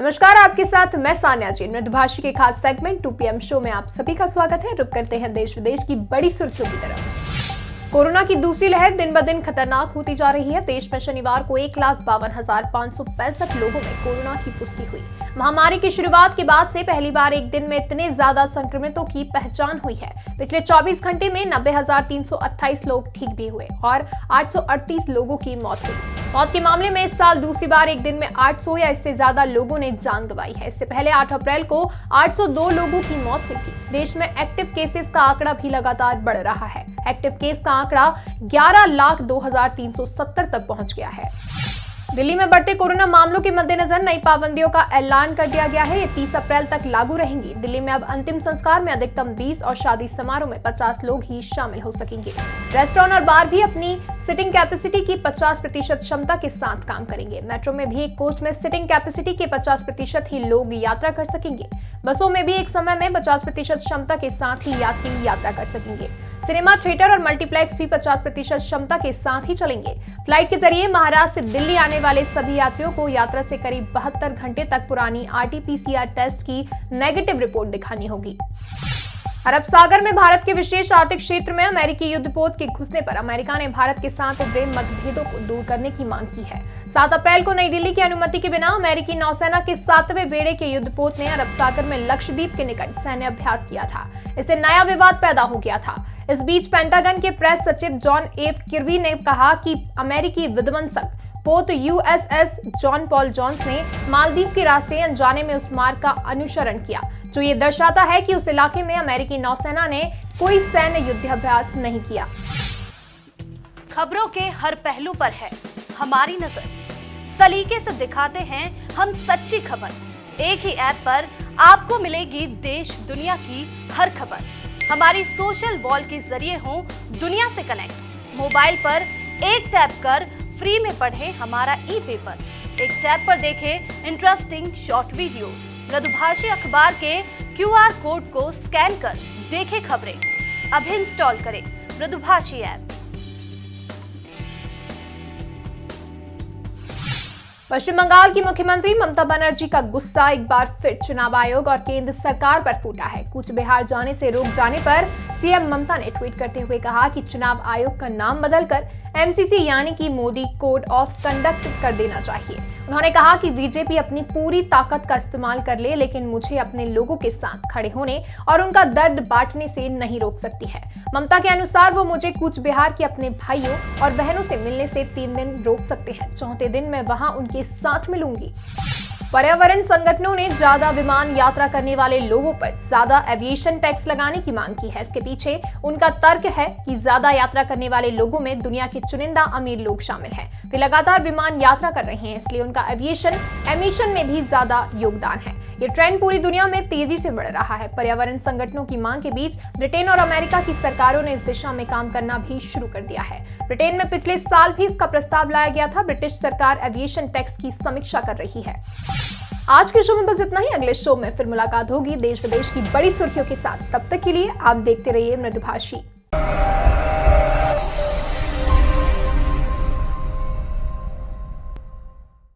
नमस्कार, आपके साथ मैं सान्या जी। मृदुभाषी के खास सेगमेंट 2 PM शो में आप सभी का स्वागत है। रुक करते हैं देश विदेश की बड़ी सुर्खियों की तरफ। कोरोना की दूसरी लहर दिन ब दिन खतरनाक होती जा रही है। देश में शनिवार को 1,52,565 लोगों में कोरोना की पुष्टि हुई। महामारी की शुरुआत के बाद से पहली बार एक दिन में इतने ज्यादा संक्रमितों की पहचान हुई है। पिछले 24 घंटे में 90,328 लोग ठीक भी हुए और 838 लोगों की मौत हुई। मौत के मामले में इस साल दूसरी बार एक दिन में 800 या इससे ज्यादा लोगों ने जान गंवाई है। इससे पहले 8 अप्रैल को 802 लोगों की मौत हुई थी। देश में एक्टिव केसेस का आंकड़ा भी लगातार बढ़ रहा है। एक्टिव केस का आंकड़ा 11,02,370 तक पहुंच गया है। दिल्ली में बढ़ते कोरोना मामलों के मद्देनजर नई पाबंदियों का ऐलान कर दिया गया है। ये 30 अप्रैल तक लागू रहेंगी। दिल्ली में अब अंतिम संस्कार में अधिकतम 20 और शादी समारोह में 50 लोग ही शामिल हो सकेंगे। रेस्टोरेंट और बार भी अपनी सिटिंग कैपेसिटी की 50% क्षमता के साथ काम करेंगे। मेट्रो में भी एक कोच में सिटिंग कैपेसिटी के 50% ही लोग यात्रा कर सकेंगे। बसों में भी एक समय में 50% क्षमता के साथ ही यात्री यात्रा कर सकेंगे। सिनेमा, थिएटर और मल्टीप्लेक्स भी 50% क्षमता के साथ ही चलेंगे। फ्लाइट के जरिए महाराष्ट्र से दिल्ली आने वाले सभी यात्रियों को यात्रा से करीब 72 घंटे तक पुरानी RT-PCR टेस्ट की नेगेटिव रिपोर्ट दिखानी होगी। अरब सागर में भारत के विशेष आर्थिक क्षेत्र में अमेरिकी युद्धपोत के घुसने पर अमेरिका ने भारत के साथ उभरे मतभेदों को दूर करने की मांग की है। 7 अप्रैल को नई दिल्ली की अनुमति के बिना अमेरिकी नौसेना के 7वें बेड़े के युद्धपोत ने अरब सागर में लक्षद्वीप के निकट सैन्य अभ्यास किया था। इससे नया विवाद पैदा हो गया था। इस बीच पेंटागन के प्रेस सचिव जॉन एफ किर्बी ने कहा कि अमेरिकी विध्वंसक पोत USS जॉन पॉल जोन्स ने मालदीव के रास्ते अनजाने में उस मार्ग का अनुसरण किया, जो ये दर्शाता है कि उस इलाके में अमेरिकी नौसेना ने कोई सैन्य युद्धाभ्यास नहीं किया। खबरों के हर पहलू पर है हमारी नजर। सलीके से दिखाते हैं हम सच्ची खबर। एक ही ऐप पर आपको मिलेगी देश दुनिया की हर खबर। हमारी सोशल वॉल के जरिए हो दुनिया से कनेक्ट। मोबाइल पर एक टैप कर फ्री में पढ़ें हमारा ई-पेपर। एक टैप पर देखें इंटरेस्टिंग शॉर्ट वीडियो। मृदुभाषी अखबार के QR कोड को स्कैन कर देखें खबरें। अभी इंस्टॉल करें मृदुभाषी ऐप। पश्चिम बंगाल की मुख्यमंत्री ममता बनर्जी का गुस्सा एक बार फिर चुनाव आयोग और केंद्र सरकार पर फूटा है। कूच बिहार जाने से रोक जाने पर सीएम ममता ने ट्वीट करते हुए कहा कि चुनाव आयोग का नाम बदलकर MCC यानी कि मोदी कोड ऑफ कंडक्ट कर देना चाहिए। उन्होंने कहा कि बीजेपी अपनी पूरी ताकत का इस्तेमाल कर ले, लेकिन मुझे अपने लोगों के साथ खड़े होने और उनका दर्द बांटने से नहीं रोक सकती है। ममता के अनुसार वो मुझे कूच बिहार के अपने भाइयों और बहनों से मिलने से 3 दिन रोक सकते हैं। चौथे दिन मैं वहां उनके साथ मिलूंगी। पर्यावरण संगठनों ने ज्यादा विमान यात्रा करने वाले लोगों पर ज्यादा एविएशन टैक्स लगाने की मांग की है। इसके पीछे उनका तर्क है कि ज्यादा यात्रा करने वाले लोगों में दुनिया के चुनिंदा अमीर लोग शामिल हैं। वे लगातार विमान यात्रा कर रहे हैं, इसलिए उनका एविएशन एमिशन में भी ज्यादा योगदान है। ये ट्रेंड पूरी दुनिया में तेजी से बढ़ रहा है। पर्यावरण संगठनों की मांग के बीच ब्रिटेन और अमेरिका की सरकारों ने इस दिशा में काम करना भी शुरू कर दिया है। ब्रिटेन में पिछले साल भी इसका प्रस्ताव लाया गया था। ब्रिटिश सरकार एविएशन टैक्स की समीक्षा कर रही है। आज के शो में बस इतना ही। अगले शो में फिर मुलाकात होगी देश विदेश की बड़ी सुर्खियों के साथ। तब तक के लिए आप देखते रहिए मृदुभाषी।